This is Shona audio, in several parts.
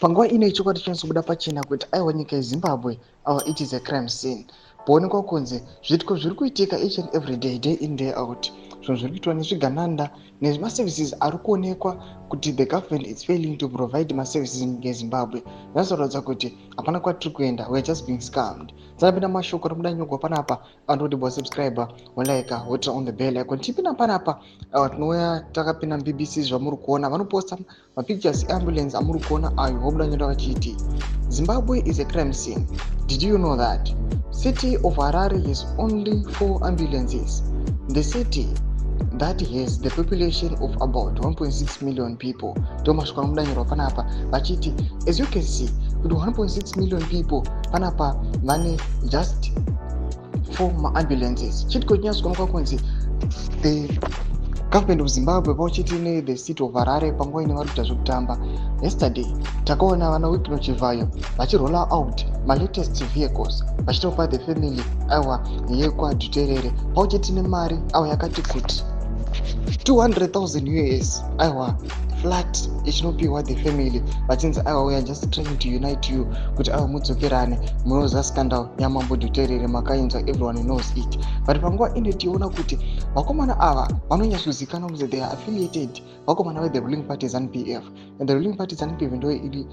Panguva ino chokwadi chinozobuda pachena kuti aiwa nyika yeZimbabwe it is a crime scene. Poonekwa kunzi zviitiko zviri kuitika each and every day, day in day out, zvinhu zviri kuitwa nezvigananda nezvimaservices ari kuonekwa kuti the government is failing to provide maservices munyika yeZimbabwe. Zvinozoratidza kuti hapana kwatiri kuenda, we are just being scammed. Dzanapinda mashoko ari kuda nyogwa panapa anoti wasubscriber, walika, wotura on the bell icon. Tipinda panapa tinouya takapinda BBC zvamuri kuona vanoposta mapictures ambulance amuri kuona ayo vobuda nyoda vachiti Zimbabwe is a crime scene. Did you know that? City of Harare has only 4 ambulances. The city that has the population of about 1.6 million people. Tomashwa mudanyiro panapa vachiti as you can see with 1.6 million people panapa vane just 4 ambulances. Chitiko chinyaswa kunzi the government of Zimbabwe vachiti the city of Harare panguva ine vari kuita zvekutamba. Yesterday takaona vana wePinochivayo vachirolla out latest vehicles vachitopa the family aiwa yekwaDuterere pauchiti nemari aiwa yakati kuti 200,000 US aiwa flat ichinopiwa the family vachinzi aiwa we are just trying to unite you kuti aiwa mudzokerane munoziva scandal yamambo Duterere makainzwa, everyone knows it. But panguva ine tiona kuti vakomana ava vanonyatsozivikanwa kuti they are affiliated vakomana with the ruling party ZANU-PF, and the ruling party ZANU-PF ndo iri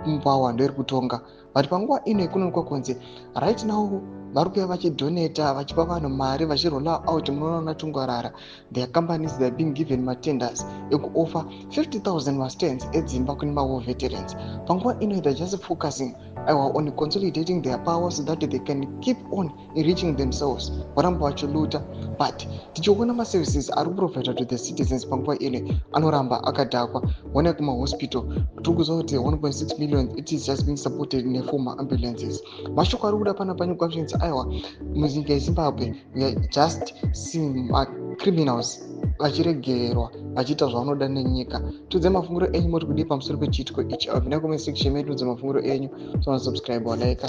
mupower ndo iri kutonga. But panguva ine kunoonekwa kunzi right now vari kuuya vachidonata vachipa vanhu mari vachirolla out. Munoona natungwarara their companies they are being given matenders ekuoffer 50,000 mastands edzimba kune mawar veterans. Panguva ino they are just focusing on consolidating their power so that they can keep on enriching themselves varamba vachiluta. But tichiona maservices ari kuprovided to the citizens panguva ino anoramba akadhakwa. One kumahospital tiri kuziva kuti 1.6 million it is just being supported ne4 ambulances. Mashoko ari kuda panapa nyika zvinzi aiwa munyika yeZimbabwe we are just seeing criminals vachiregererwa vachiita zvavanoda nenyika. Tudze mafunguro enyu muri kudii pamusoro pechiitiko ichi. Pinda comment section medu tudze mafunguro enyu, subscribe, like,